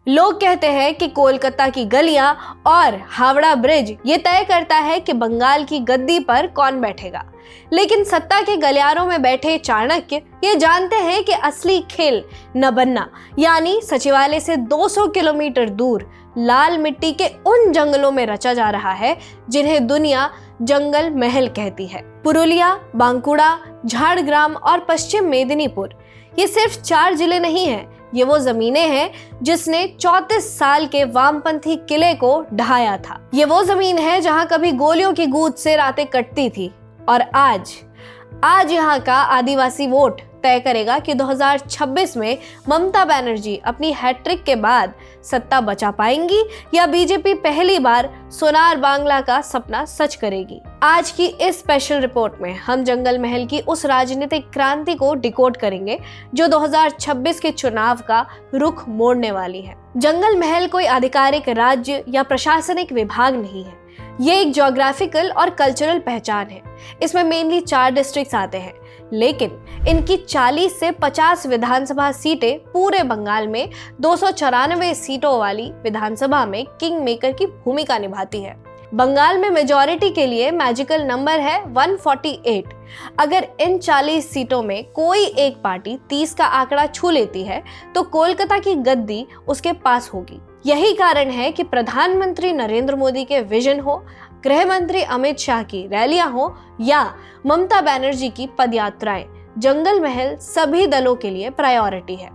लोग कहते हैं कि कोलकाता की गलियां और हावड़ा ब्रिज ये तय करता है कि बंगाल की गद्दी पर कौन बैठेगा। लेकिन सत्ता के गलियारों में बैठे चाणक्य ये जानते हैं कि असली खेल नबन्ना यानी सचिवालय से 200 किलोमीटर दूर लाल मिट्टी के उन जंगलों में रचा जा रहा है जिन्हें दुनिया जंगल महल कहती है। पुरुलिया, बांकुड़ा, झाड़ग्राम और पश्चिम मेदिनीपुर ये सिर्फ 4 जिले नहीं हैं, ये वो जमीनें हैं जिसने 34 साल के वामपंथी किले को ढहाया था। ये वो जमीन है जहां कभी गोलियों की गूंज से रातें कटती थी और आज यहाँ का आदिवासी वोट तय करेगा कि 2026 में ममता बनर्जी अपनी हैट्रिक के बाद सत्ता बचा पाएंगी या बीजेपी पहली बार सोनार बांग्ला का सपना सच करेगी। आज की इस स्पेशल रिपोर्ट में हम जंगल महल की उस राजनीतिक क्रांति को डिकोड करेंगे जो 2026 के चुनाव का रुख मोड़ने वाली है। जंगल महल कोई आधिकारिक राज्य या प्रशासनिक विभाग नहीं है, ये एक ज्योग्राफिकल और कल्चरल पहचान है। इसमें मेनली 4 डिस्ट्रिक्ट्स आते हैं, लेकिन इनकी 40 से 50 विधानसभा सीटें पूरे बंगाल में 294 सीटों वाली विधानसभा में किंग मेकर की भूमिका निभाती है। बंगाल में मेजॉरिटी के लिए मैजिकल नंबर है 148। अगर इन 40 सीटों में कोई एक पार्टी 30 का आंकड़ा छू लेती है तो कोलकाता की गद्दी उसके पास होगी। यही कारण है कि प्रधानमंत्री नरेंद्र मोदी के विजन हो, गृह मंत्री अमित शाह की रैलियां हो या ममता बनर्जी की पदयात्राएं, जंगल महल सभी दलों के लिए प्रायोरिटी है।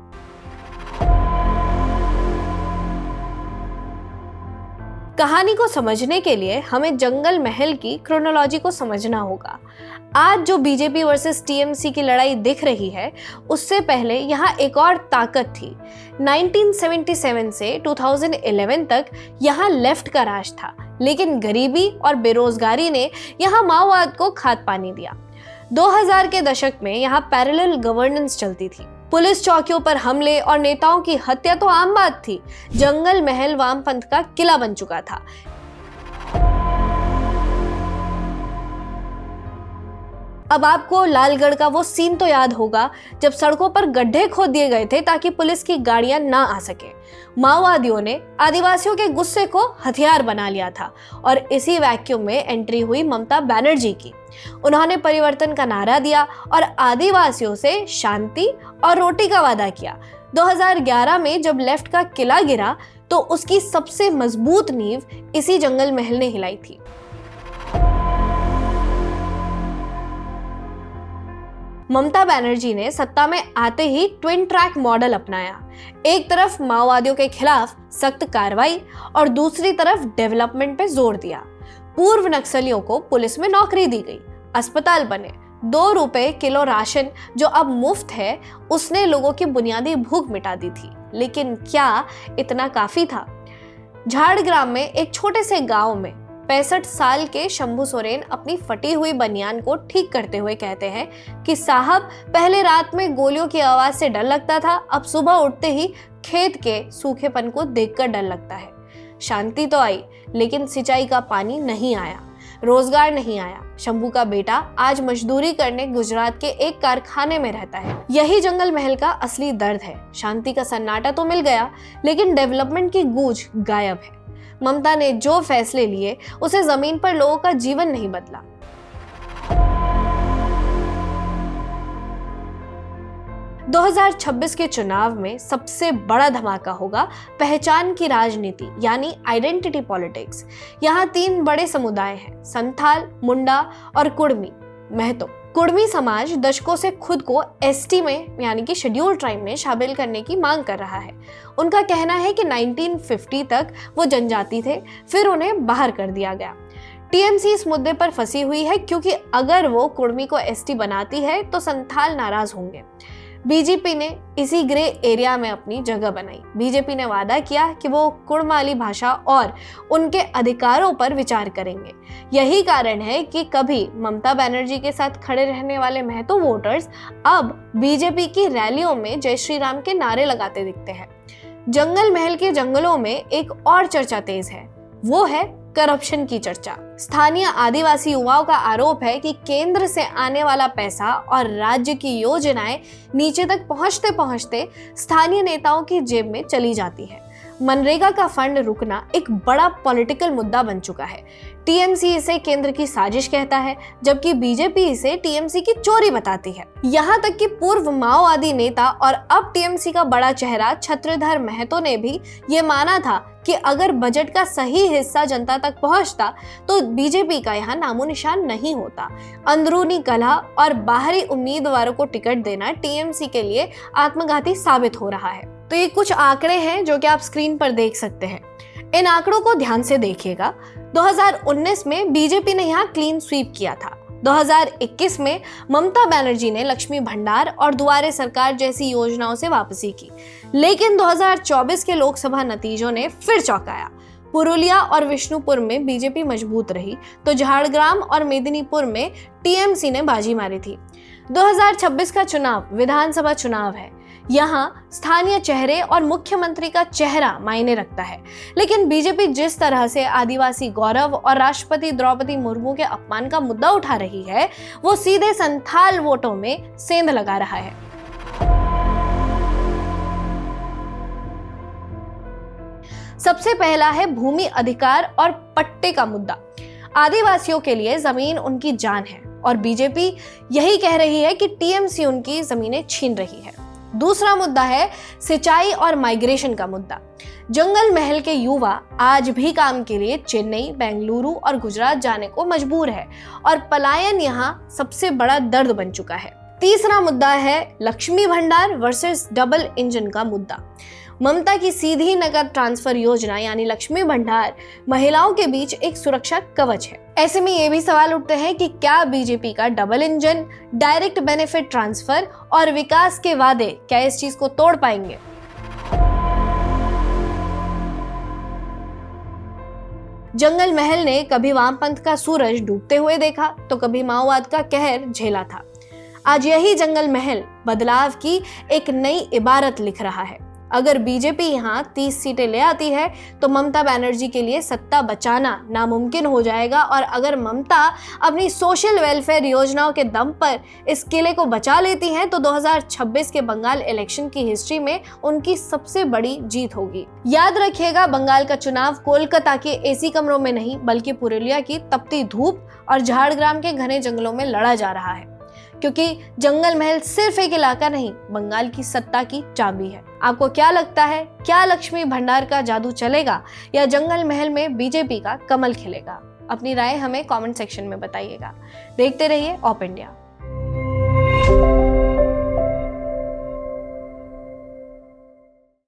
कहानी को समझने के लिए हमें जंगल महल की क्रोनोलॉजी को समझना होगा। आज जो बीजेपी वर्सेस टीएमसी की लड़ाई दिख रही है, उससे पहले यहाँ एक और ताकत थी। 1977 से 2011 तक यहाँ लेफ्ट का राज था, लेकिन गरीबी और बेरोजगारी ने यहाँ माओवाद को खाद पानी दिया। 2000 के दशक में यहाँ पैरेलल गवर्नेंस चलती थी। पुलिस चौकियों पर हमले और नेताओं की हत्या तो आम बात थी। जंगल महल वामपंथ का किला बन चुका था। अब आपको लालगढ़ का वो सीन तो याद होगा जब सड़कों पर गड्ढे खोद दिए गए थे ताकि पुलिस की गाड़ियां ना आ सके। माओवादियों ने आदिवासियों के गुस्से को हथियार बना लिया था और इसी वैक्यूम में एंट्री हुई ममता बनर्जी की। उन्होंने परिवर्तन का नारा दिया और आदिवासियों से शांति और रोटी का वादा किया। 2011 में जब लेफ्ट का किला गिरा तो उसकी सबसे मजबूत नींव इसी जंगल महल ने हिलाई थी। ममता बनर्जी ने सत्ता में आते ही ट्विन ट्रैक मॉडल अपनाया। एक तरफ माओवादियों के खिलाफ सख्त कार्रवाई और दूसरी तरफ डेवलपमेंट पे जोर दिया। पूर्व नक्सलियों को पुलिस में नौकरी दी गई, अस्पताल बने, 2 रुपए किलो राशन जो अब मुफ्त है, उसने लोगों की बुनियादी भूख मिटा दी थी। लेकिन क्या इतना काफी था? झाड़ग्राम में एक छोटे से गांव में 65 साल के शंभू सोरेन अपनी फटी हुई बनियान को ठीक करते हुए कहते हैं कि साहब, पहले रात में गोलियों की आवाज से डर लगता था, अब सुबह उठते ही खेत के सूखेपन को देखकर डर लगता है। शांति तो आई, लेकिन सिंचाई का पानी नहीं आया, रोजगार नहीं आया। शंभू का बेटा आज मजदूरी करने गुजरात के एक कारखाने में रहता है। यही जंगल महल का असली दर्द है। शांति का सन्नाटा तो मिल गया, लेकिन डेवलपमेंट की गूंज गायब है। ममता ने जो फैसले लिए उसे जमीन पर लोगों का जीवन नहीं बदला। – 2026 के चुनाव में सबसे बड़ा धमाका होगा पहचान की राजनीति यानी आइडेंटिटी पॉलिटिक्स। यहाँ 3 बड़े समुदाय हैं, संथाल, मुंडा और कुड़मी महतो। कुड़मी समाज दशकों से खुद को एसटी में यानी कि शेड्यूल ट्राइब में शामिल करने की मांग कर रहा है। उनका कहना है कि 1950 तक वो जनजाति थे, फिर उन्हें बाहर कर दिया गया। टीएमसी इस मुद्दे पर फंसी हुई है क्योंकि अगर वो कुड़मी को एसटी बनाती है तो संथाल नाराज होंगे। बीजेपी ने इसी ग्रे एरिया में अपनी जगह बनाई। बीजेपी ने वादा किया कि वो कुड़माली भाषा और उनके अधिकारों पर विचार करेंगे। यही कारण है कि कभी ममता बनर्जी के साथ खड़े रहने वाले महतो वोटर्स अब बीजेपी की रैलियों में जय श्री राम के नारे लगाते दिखते हैं। जंगल महल के जंगलों में एक और चर्चा तेज है, वो है करप्शन की चर्चा। स्थानीय आदिवासी युवाओं का आरोप है कि केंद्र से आने वाला पैसा और राज्य की योजनाएं नीचे तक पहुंचते पहुंचते स्थानीय नेताओं की जेब में चली जाती है। मनरेगा का फंड रुकना एक बड़ा पॉलिटिकल मुद्दा बन चुका है। टीएमसी इसे केंद्र की साजिश कहता है, जबकि बीजेपी इसे टीएमसी की चोरी बताती है। यहाँ तक कि पूर्व माओवादी नेता और अब टीएमसी का बड़ा चेहरा छत्रधर महतो ने भी ये माना था कि अगर बजट का सही हिस्सा जनता तक पहुंचता तो बीजेपी का यहाँ नामो निशान नहीं होता। अंदरूनी कलह और बाहरी उम्मीदवारों को टिकट देना टीएमसी के लिए आत्मघाती साबित हो रहा है। तो ये कुछ आंकड़े हैं जो कि आप स्क्रीन पर देख सकते हैं। इन आंकड़ों को ध्यान से देखिएगा। 2019 में बीजेपी ने यहाँ क्लीन स्वीप किया था। 2021 में ममता बनर्जी ने लक्ष्मी भंडार और दुआरे सरकार जैसी योजनाओं से वापसी की, लेकिन 2024 के लोकसभा नतीजों ने फिर चौंकाया। पुरुलिया और विष्णुपुर में बीजेपी मजबूत रही तो झारग्राम और मेदिनीपुर में टीएमसी ने बाजी मारी थी। 2026 का चुनाव विधानसभा चुनाव है। यहाँ स्थानीय चेहरे और मुख्यमंत्री का चेहरा मायने रखता है, लेकिन बीजेपी जिस तरह से आदिवासी गौरव और राष्ट्रपति द्रौपदी मुर्मू के अपमान का मुद्दा उठा रही है, वो सीधे संथाल वोटों में सेंध लगा रहा है। सबसे पहला है भूमि अधिकार और पट्टे का मुद्दा। आदिवासियों के लिए जमीन उनकी जान है और बीजेपी यही कह रही है कि टीएमसी उनकी जमीनें छीन रही है। दूसरा मुद्दा है सिंचाई और माइग्रेशन का मुद्दा। जंगल महल के युवा आज भी काम के लिए चेन्नई, बेंगलुरु और गुजरात जाने को मजबूर है और पलायन यहाँ सबसे बड़ा दर्द बन चुका है। तीसरा मुद्दा है लक्ष्मी भंडार वर्सेस डबल इंजन का मुद्दा। ममता की सीधी नकद ट्रांसफर योजना यानी लक्ष्मी भंडार महिलाओं के बीच एक सुरक्षा कवच है। ऐसे में ये भी सवाल उठते हैं कि क्या बीजेपी का double engine, direct benefit transfer और विकास के वादे क्या इस चीज को तोड़ पाएंगे? जंगल महल ने कभी वामपंथ का सूरज डूबते हुए देखा तो कभी माओवाद का कहर झेला था। आज यही जंगल महल बदलाव की एक नई इबारत लिख रहा है। अगर बीजेपी यहाँ 30 सीटें ले आती है तो ममता बनर्जी के लिए सत्ता बचाना नामुमकिन हो जाएगा, और अगर ममता अपनी सोशल वेलफेयर योजनाओं के दम पर इस किले को बचा लेती हैं तो 2026 के बंगाल इलेक्शन की हिस्ट्री में उनकी सबसे बड़ी जीत होगी। याद रखिएगा, बंगाल का चुनाव कोलकाता के एसी कमरों में नहीं बल्कि पुरुलिया की तपती धूप और झारग्राम के घने जंगलों में लड़ा जा रहा है, क्योंकि जंगल महल सिर्फ एक इलाका नहीं, बंगाल की सत्ता की चाबी है। आपको क्या लगता है, क्या लक्ष्मी भंडार का जादू चलेगा या जंगल महल में बीजेपी का कमल खिलेगा? अपनी राय हमें कमेंट सेक्शन में बताइएगा। देखते रहिए ऑप इंडिया।